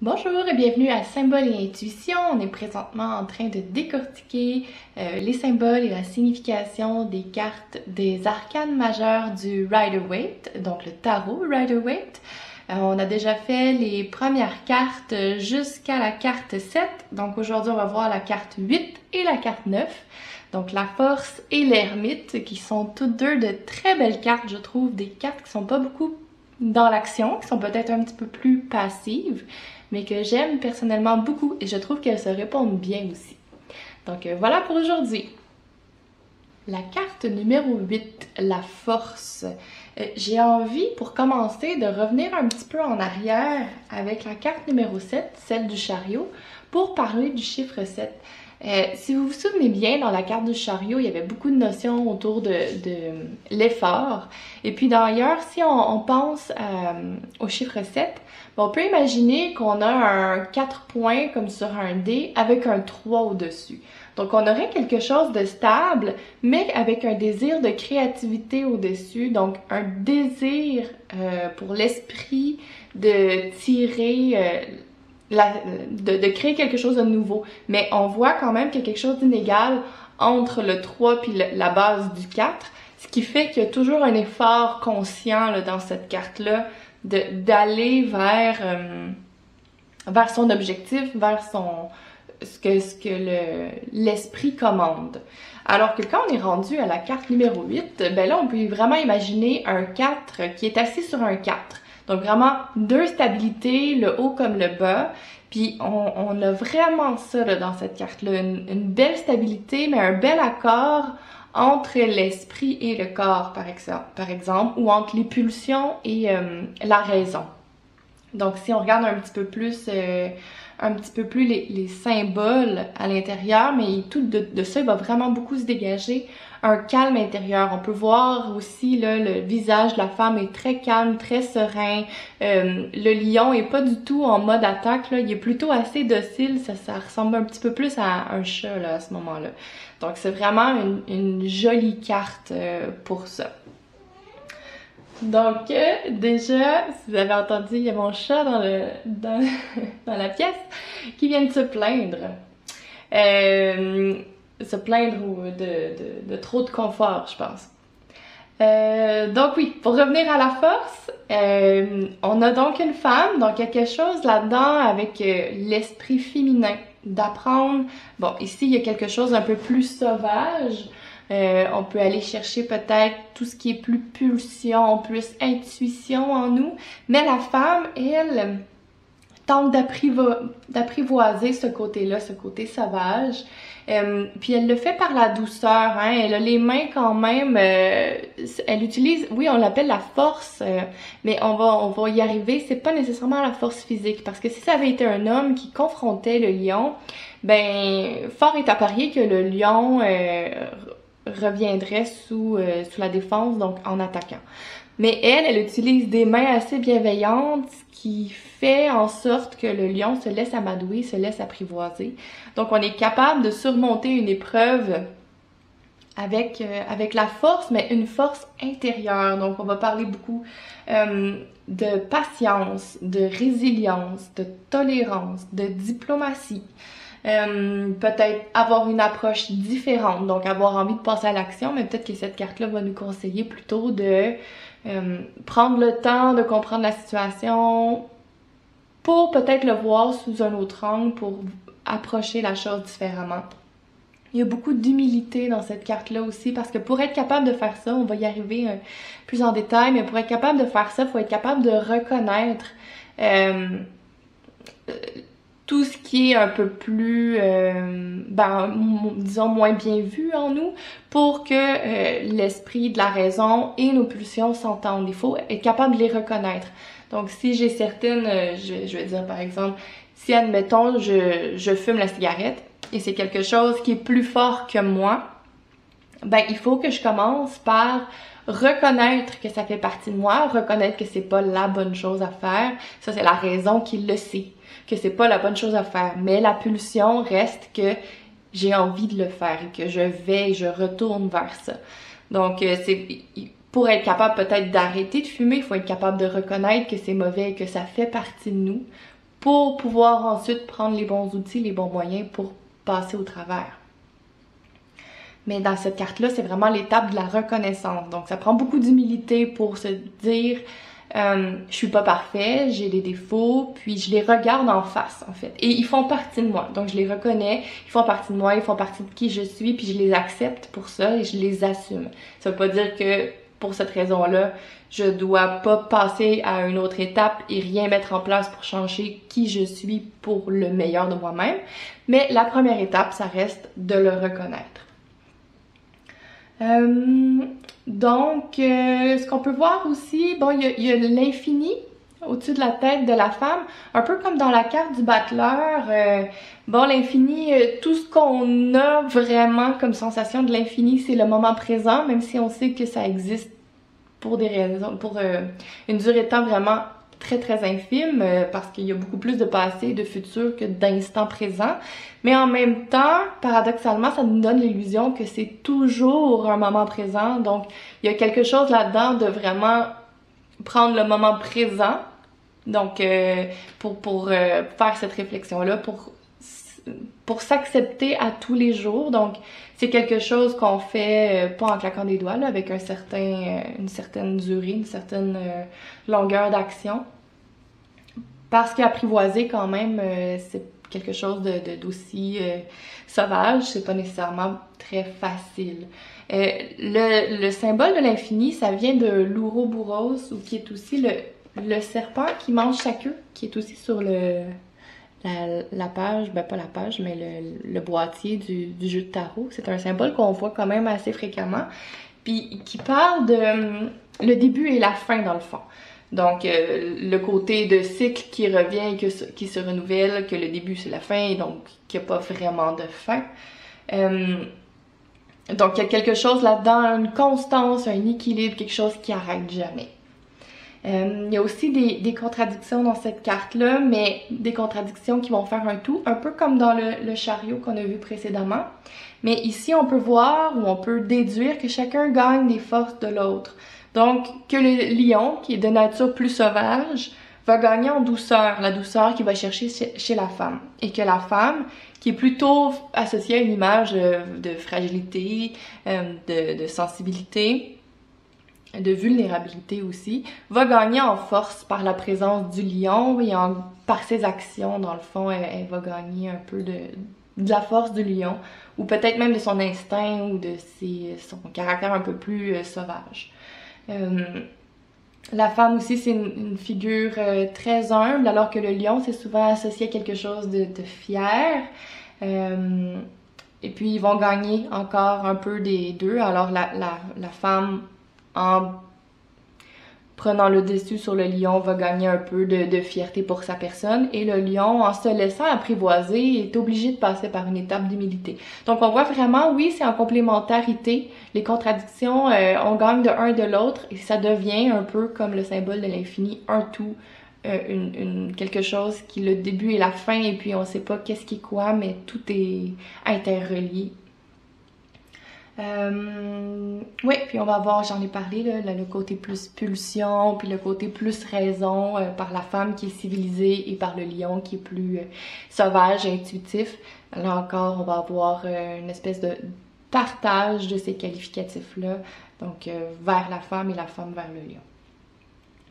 Bonjour et bienvenue à Symboles et Intuition. On est présentement en train de décortiquer les symboles et la signification des cartes des arcanes majeures du Rider-Waite, donc le tarot Rider-Waite. On a déjà fait les premières cartes jusqu'à la carte 7, donc aujourd'hui on va voir la carte 8 et la carte 9. Donc la force et l'ermite qui sont toutes deux de très belles cartes, je trouve, des cartes qui sont pas beaucoup dans l'action, qui sont peut-être un petit peu plus passives, mais que j'aime personnellement beaucoup et je trouve qu'elles se répondent bien aussi. Donc voilà pour aujourd'hui. La carte numéro 8, la force. J'ai envie, pour commencer, de revenir un petit peu en arrière avec la carte numéro 7, celle du chariot, pour parler du chiffre 7. Si vous vous souvenez bien, dans la carte du chariot, il y avait beaucoup de notions autour de l'effort. Et puis d'ailleurs, si on pense au chiffre 7, on peut imaginer qu'on a un 4 points comme sur un dé avec un 3 au-dessus. Donc on aurait quelque chose de stable, mais avec un désir de créativité au-dessus, donc un désir pour l'esprit de tirer... de créer quelque chose de nouveau. Mais on voit quand même qu'il y a quelque chose d'inégal entre le 3 puis la base du 4, ce qui fait qu'il y a toujours un effort conscient là, dans cette carte-là d'aller vers son objectif, vers ce que l'esprit commande. Alors que quand on est rendu à la carte numéro 8, ben là on peut vraiment imaginer un 4 qui est assis sur un 4. Donc vraiment deux stabilités, le haut comme le bas. Puis on a vraiment ça là, dans cette carte-là, une belle stabilité, mais un bel accord entre l'esprit et le corps, par exemple, ou entre les pulsions et la raison. Donc si on regarde un petit peu plus les symboles à l'intérieur, mais tout de ça, il va vraiment beaucoup se dégager un calme intérieur. On peut voir aussi là, le visage de la femme est très calme, très serein. Le lion est pas du tout en mode attaque, là. Il est plutôt assez docile. Ça ressemble un petit peu plus à un chat là, à ce moment-là. Donc c'est vraiment une jolie carte pour ça. Donc déjà, si vous avez entendu, il y a mon chat dans la pièce qui vient de se plaindre. Se plaindre de trop de confort, je pense. Donc oui, pour revenir à la force, on a donc une femme, donc quelque chose là-dedans avec l'esprit féminin, d'apprendre. Bon, ici, il y a quelque chose un peu plus sauvage. On peut aller chercher peut-être tout ce qui est plus pulsion, plus intuition en nous. Mais la femme, elle, tente d'apprivoiser ce côté-là, ce côté sauvage. Puis elle le fait par la douceur, hein. Elle a les mains quand même, elle utilise, oui, on l'appelle la force, mais on va y arriver. C'est pas nécessairement la force physique, parce que si ça avait été un homme qui confrontait le lion, ben fort est à parier que le lion reviendrait sous la défense, donc en attaquant. Mais elle utilise des mains assez bienveillantes, ce qui fait en sorte que le lion se laisse amadouer, se laisse apprivoiser. Donc on est capable de surmonter une épreuve avec la force, mais une force intérieure. Donc on va parler beaucoup de patience, de résilience, de tolérance, de diplomatie. Peut-être avoir une approche différente, donc avoir envie de passer à l'action, mais peut-être que cette carte-là va nous conseiller plutôt de prendre le temps de comprendre la situation pour peut-être le voir sous un autre angle, pour approcher la chose différemment. Il y a beaucoup d'humilité dans cette carte-là aussi, parce que pour être capable de faire ça, on va y arriver plus en détail, mais pour être capable de faire ça, il faut être capable de reconnaître tout ce qui est un peu plus, disons, moins bien vu en nous, pour que l'esprit de la raison et nos pulsions s'entendent. Il faut être capable de les reconnaître. Donc, si j'ai certaines, je vais dire par exemple, si admettons, je fume la cigarette, et c'est quelque chose qui est plus fort que moi, ben il faut que je commence par reconnaître que ça fait partie de moi, reconnaître que c'est pas la bonne chose à faire. Ça, c'est la raison qui le sait, que c'est pas la bonne chose à faire. Mais la pulsion reste que j'ai envie de le faire et que je retourne vers ça. Donc, pour être capable peut-être d'arrêter de fumer, il faut être capable de reconnaître que c'est mauvais et que ça fait partie de nous pour pouvoir ensuite prendre les bons outils, les bons moyens pour passer au travers. Mais dans cette carte-là, c'est vraiment l'étape de la reconnaissance. Donc, ça prend beaucoup d'humilité pour se dire je suis pas parfait, j'ai des défauts, puis je les regarde en face, en fait. Et ils font partie de moi. Donc, je les reconnais, ils font partie de moi, ils font partie de qui je suis, puis je les accepte pour ça et je les assume. Ça veut pas dire que pour cette raison-là, je dois pas passer à une autre étape et rien mettre en place pour changer qui je suis pour le meilleur de moi-même. Mais la première étape, ça reste de le reconnaître. Ce qu'on peut voir aussi, bon, il y a l'infini au-dessus de la tête de la femme, un peu comme dans la carte du battleur. Bon, l'infini, tout ce qu'on a vraiment comme sensation de l'infini, c'est le moment présent, même si on sait que ça existe pour des raisons, pour une durée de temps vraiment très très infime, parce qu'il y a beaucoup plus de passé et de futur que d'instant présent. Mais en même temps, paradoxalement, ça nous donne l'illusion que c'est toujours un moment présent. Donc, il y a quelque chose là-dedans de vraiment prendre le moment présent. Donc, pour faire cette réflexion-là, pour s'accepter à tous les jours. Donc, c'est quelque chose qu'on fait pas en claquant des doigts, là, avec une certaine durée, une certaine longueur d'action. Parce qu'apprivoiser, quand même, c'est quelque chose d'aussi sauvage, c'est pas nécessairement très facile. Le symbole de l'infini, ça vient de l'Ouroboros, ou qui est aussi le serpent qui mange sa queue, qui est aussi sur la page, ben pas la page, mais le boîtier du jeu de tarot. C'est un symbole qu'on voit quand même assez fréquemment, puis qui parle de le début et la fin dans le fond. Donc, le côté de cycle qui revient et qui se renouvelle, que le début c'est la fin, donc qu'il n'y a pas vraiment de fin. Donc, il y a quelque chose là-dedans, une constance, un équilibre, quelque chose qui arrête jamais. Il y a aussi des contradictions dans cette carte-là, mais des contradictions qui vont faire un tout, un peu comme dans le chariot qu'on a vu précédemment. Mais ici, on peut voir ou on peut déduire que chacun gagne des forces de l'autre. Donc, que le lion, qui est de nature plus sauvage, va gagner en douceur, la douceur qu'il va chercher chez la femme. Et que la femme, qui est plutôt associée à une image de fragilité, de sensibilité, de vulnérabilité aussi, va gagner en force par la présence du lion et par ses actions, dans le fond, elle va gagner un peu de la force du lion, ou peut-être même de son instinct ou de son caractère un peu plus sauvage. La femme aussi, c'est une figure très humble, alors que le lion, c'est souvent associé à quelque chose de fier. Et puis, ils vont gagner encore un peu des deux. Alors, la femme, en prenant le dessus sur le lion, va gagner un peu de fierté pour sa personne. Et le lion, en se laissant apprivoiser, est obligé de passer par une étape d'humilité. Donc, on voit vraiment, oui, c'est en complémentarité. Les contradictions, on gagne de un de l'autre et ça devient un peu comme le symbole de l'infini, un tout, quelque chose qui est le début et la fin, et puis on sait pas qu'est-ce qui est quoi, mais tout est interrelié. Oui, puis on va voir, j'en ai parlé, là, le côté plus pulsion, puis le côté plus raison par la femme qui est civilisée et par le lion qui est plus sauvage et intuitif. Là encore, on va avoir une espèce de partage de ces qualificatifs-là, donc vers la femme et la femme vers le lion.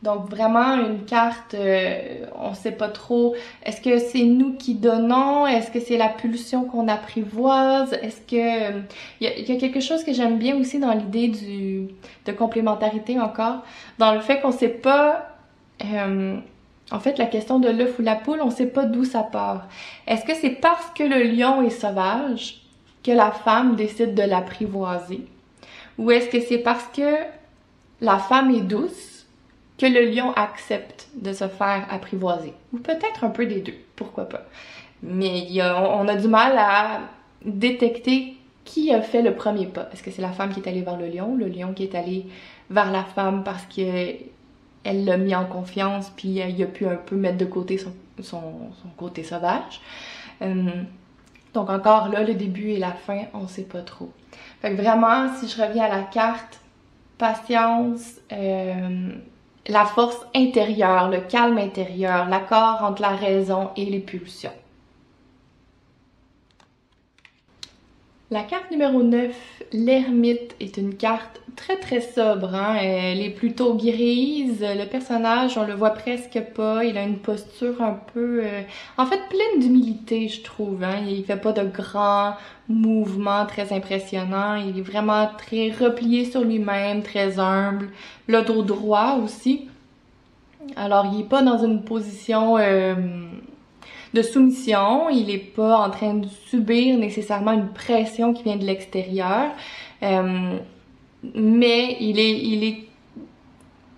Donc vraiment une carte, on sait pas trop, est-ce que c'est nous qui donnons, est-ce que c'est la pulsion qu'on apprivoise, est-ce que... Il y a quelque chose que j'aime bien aussi dans l'idée de complémentarité encore, dans le fait qu'on sait pas... en fait, la question de l'œuf ou la poule, on sait pas d'où ça part. Est-ce que c'est parce que le lion est sauvage que la femme décide de l'apprivoiser? Ou est-ce que c'est parce que la femme est douce que le lion accepte de se faire apprivoiser? Ou peut-être un peu des deux, pourquoi pas. Mais on a du mal à détecter qui a fait le premier pas. Est-ce que c'est la femme qui est allée vers le lion qui est allé vers la femme parce qu'elle l'a mis en confiance, puis il a pu un peu mettre de côté son côté sauvage. Donc encore là, le début et la fin, on sait pas trop. Fait que vraiment, si je reviens à la carte, patience, la force intérieure, le calme intérieur, l'accord entre la raison et les pulsions. La carte numéro 9, l'ermite, est une carte très sobre, hein? Elle est plutôt grise, le personnage on le voit presque pas, il a une posture un peu, en fait pleine d'humilité je trouve, hein? Il fait pas de grands mouvements très impressionnants, il est vraiment très replié sur lui-même, très humble, le dos droit aussi, alors il est pas dans une position de soumission, il est pas en train de subir nécessairement une pression qui vient de l'extérieur, mais il est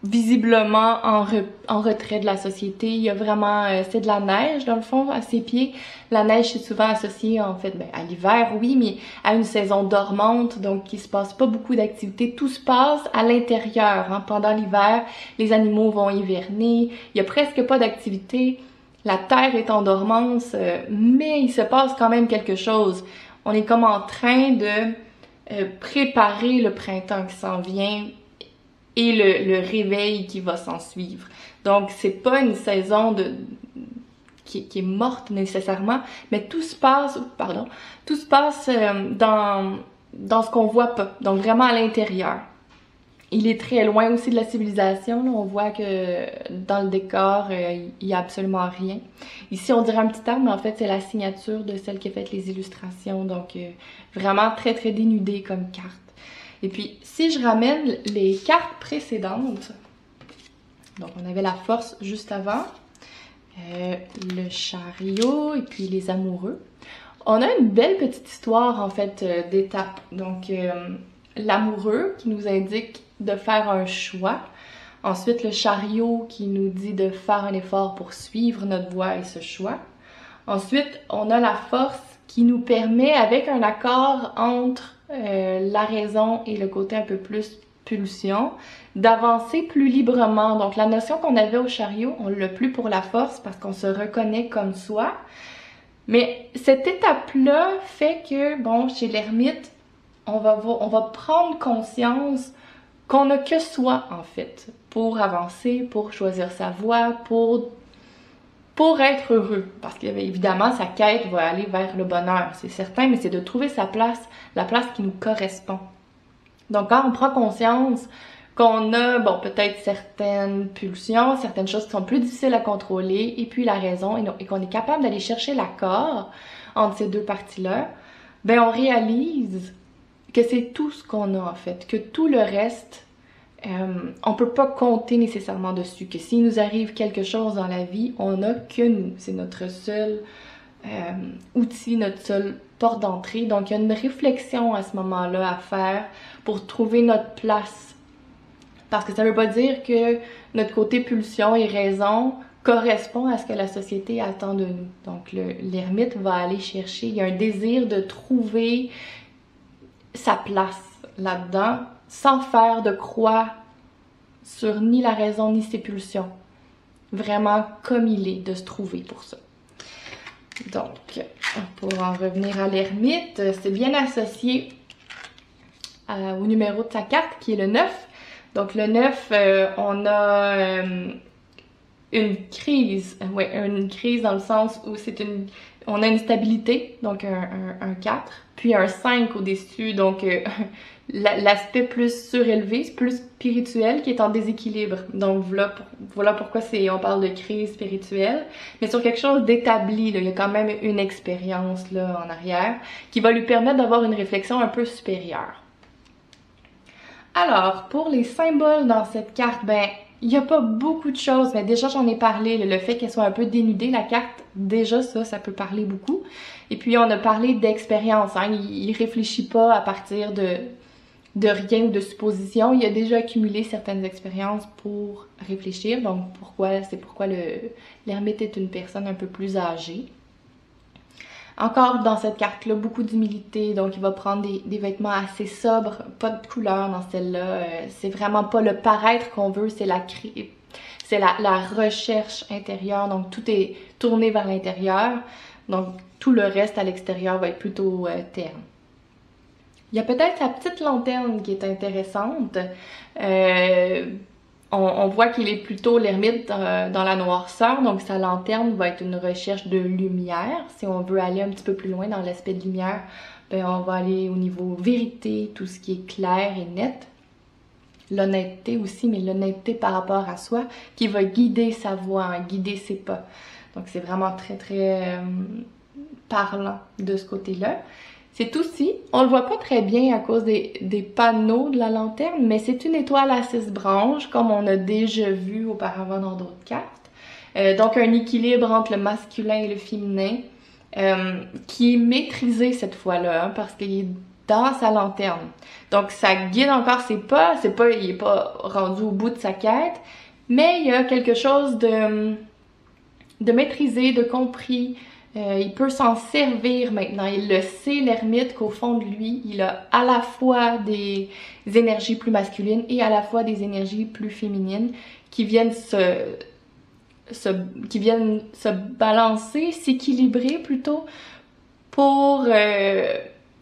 visiblement en retrait de la société. Il y a vraiment, c'est de la neige dans le fond à ses pieds. La neige c'est souvent associé en fait à l'hiver, oui, mais à une saison dormante, donc il se passe pas beaucoup d'activités. Tout se passe à l'intérieur, hein. Pendant l'hiver, les animaux vont hiverner, il y a presque pas d'activité. La terre est en dormance, mais il se passe quand même quelque chose. On est comme en train de préparer le printemps qui s'en vient et le réveil qui va s'en suivre. Donc c'est pas une saison qui est morte nécessairement, mais tout se passe dans ce qu'on voit pas, donc vraiment à l'intérieur. Il est très loin aussi de la civilisation, là. On voit que dans le décor, il y a absolument rien. Ici, on dirait un petit arbre, mais en fait, c'est la signature de celle qui a fait les illustrations. Donc, vraiment très dénudé comme carte. Et puis, si je ramène les cartes précédentes, donc on avait la force juste avant, le chariot et puis les amoureux. On a une belle petite histoire, en fait, d'étapes. Donc, l'amoureux qui nous indique de faire un choix. Ensuite, le chariot qui nous dit de faire un effort pour suivre notre voie et ce choix. Ensuite, on a la force qui nous permet, avec un accord entre la raison et le côté un peu plus pulsion, d'avancer plus librement. Donc, la notion qu'on avait au chariot, on l'a plus pour la force parce qu'on se reconnaît comme soi. Mais cette étape-là fait que, bon, chez l'ermite, on va prendre conscience qu'on n'a que soi, en fait, pour avancer, pour choisir sa voie, pour être heureux. Parce que, évidemment, sa quête va aller vers le bonheur, c'est certain, mais c'est de trouver sa place, la place qui nous correspond. Donc, quand on prend conscience qu'on a, bon, peut-être certaines pulsions, certaines choses qui sont plus difficiles à contrôler, et puis la raison, et qu'on est capable d'aller chercher l'accord entre ces deux parties-là, ben on réalise que c'est tout ce qu'on a en fait, que tout le reste, on peut pas compter nécessairement dessus, que s'il nous arrive quelque chose dans la vie, on n'a que nous, c'est notre seul outil, notre seule porte d'entrée. Donc il y a une réflexion à ce moment-là à faire pour trouver notre place, parce que ça veut pas dire que notre côté pulsion et raison correspond à ce que la société attend de nous. Donc l'ermite va aller chercher, il y a un désir de trouver sa place là-dedans, sans faire de croix sur ni la raison ni ses pulsions. Vraiment comme il est, de se trouver pour ça. Donc, pour en revenir à l'ermite, c'est bien associé au numéro de sa carte qui est le 9. Donc le 9, on a une crise, une crise dans le sens où on a une stabilité, donc un 4, puis un 5 au-dessus, donc l'aspect plus surélevé, plus spirituel qui est en déséquilibre. Donc voilà pourquoi on parle de crise spirituelle, mais sur quelque chose d'établi, il y a quand même une expérience là en arrière qui va lui permettre d'avoir une réflexion un peu supérieure. Alors, pour les symboles dans cette carte, ben, il n'y a pas beaucoup de choses, mais déjà j'en ai parlé, le fait qu'elle soit un peu dénudée, la carte, déjà ça peut parler beaucoup. Et puis on a parlé d'expérience, hein, il réfléchit pas à partir de rien ou de supposition, il a déjà accumulé certaines expériences pour réfléchir, donc c'est pourquoi l'ermite est une personne un peu plus âgée. Encore dans cette carte-là, beaucoup d'humilité, donc il va prendre des vêtements assez sobres, pas de couleur dans celle-là, c'est vraiment pas le paraître qu'on veut, c'est la recherche intérieure, donc tout est tourné vers l'intérieur, donc tout le reste à l'extérieur va être plutôt terne. Il y a peut-être sa petite lanterne qui est intéressante, On voit qu'il est plutôt l'ermite dans la noirceur, donc sa lanterne va être une recherche de lumière. Si on veut aller un petit peu plus loin dans l'aspect de lumière, ben on va aller au niveau vérité, tout ce qui est clair et net. L'honnêteté aussi, mais l'honnêteté par rapport à soi, qui va guider sa voie, hein, guider ses pas. Donc c'est vraiment très très parlant de ce côté-là. C'est aussi, on le voit pas très bien à cause des panneaux de la lanterne, mais c'est une étoile à 6 branches, comme on a déjà vu auparavant dans d'autres cartes. Donc un équilibre entre le masculin et le féminin, qui est maîtrisé cette fois-là, hein, parce qu'il est dans sa lanterne. Donc ça guide encore ses pas, il est pas rendu au bout de sa quête, mais il y a quelque chose de maîtrisé, de compris. Il peut s'en servir maintenant. Il le sait, l'ermite, qu'au fond de lui, il a à la fois des énergies plus masculines et à la fois des énergies plus féminines qui viennent se balancer, s'équilibrer plutôt pour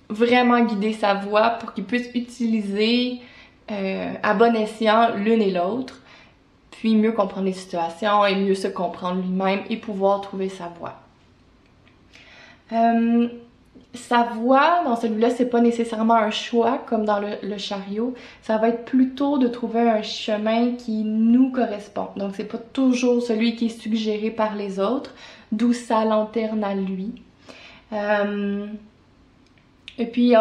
vraiment guider sa voie, pour qu'il puisse utiliser à bon escient l'une et l'autre, puis mieux comprendre les situations et mieux se comprendre lui-même et pouvoir trouver sa voie. Sa voie, dans celui-là, c'est pas nécessairement un choix comme dans le chariot. Ça va être plutôt de trouver un chemin qui nous correspond. Donc c'est pas toujours celui qui est suggéré par les autres, d'où sa lanterne à lui. Et puis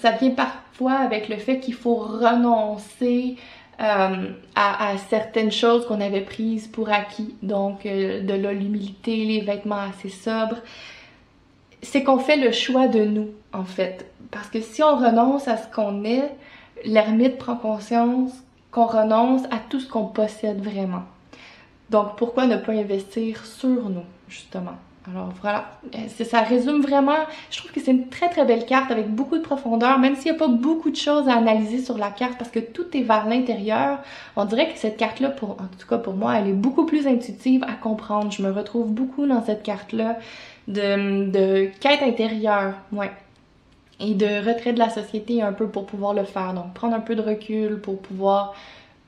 ça vient parfois avec le fait qu'il faut renoncer à certaines choses qu'on avait prises pour acquis. Donc de là l'humilité, les vêtements assez sobres. C'est qu'on fait le choix de nous, en fait. Parce que si on renonce à ce qu'on est, l'ermite prend conscience qu'on renonce à tout ce qu'on possède vraiment. Donc, pourquoi ne pas investir sur nous, justement? Alors voilà, ça résume vraiment, je trouve que c'est une très très belle carte avec beaucoup de profondeur, même s'il n'y a pas beaucoup de choses à analyser sur la carte parce que tout est vers l'intérieur. On dirait que cette carte-là, en tout cas pour moi, elle est beaucoup plus intuitive à comprendre. Je me retrouve beaucoup dans cette carte-là de quête intérieure, ouais, et de retrait de la société un peu pour pouvoir le faire. Donc prendre un peu de recul pour pouvoir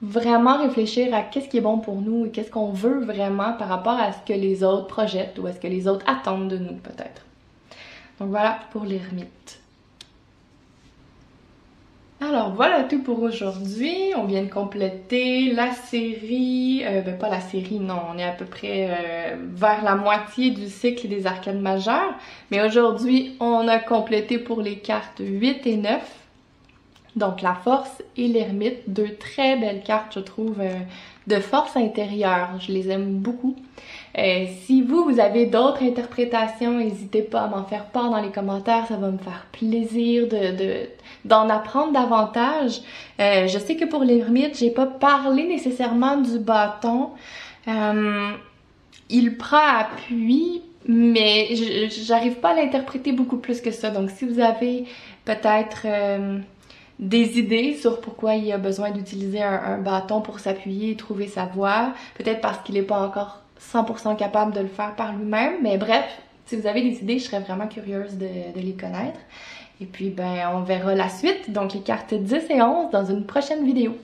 vraiment réfléchir à qu'est-ce qui est bon pour nous et qu'est-ce qu'on veut vraiment par rapport à ce que les autres projettent ou à ce que les autres attendent de nous peut-être. Donc voilà pour l'ermite. Alors voilà tout pour aujourd'hui. On vient de compléter la série, pas la série, non, on est à peu près vers la moitié du cycle des arcanes majeures. Mais aujourd'hui, on a complété pour les cartes 8 et 9. Donc la force et l'ermite, deux très belles cartes je trouve de force intérieure, je les aime beaucoup. Si vous avez d'autres interprétations, n'hésitez pas à m'en faire part dans les commentaires, ça va me faire plaisir d'en apprendre davantage. Je sais que pour l'ermite, j'ai pas parlé nécessairement du bâton. Il prend appui, mais j'arrive pas à l'interpréter beaucoup plus que ça. Donc si vous avez peut-être des idées sur pourquoi il a besoin d'utiliser un bâton pour s'appuyer et trouver sa voie. Peut-être parce qu'il n'est pas encore 100% capable de le faire par lui-même. Mais bref, si vous avez des idées, je serais vraiment curieuse de les connaître. Et puis, ben, on verra la suite, donc les cartes 10 et 11 dans une prochaine vidéo.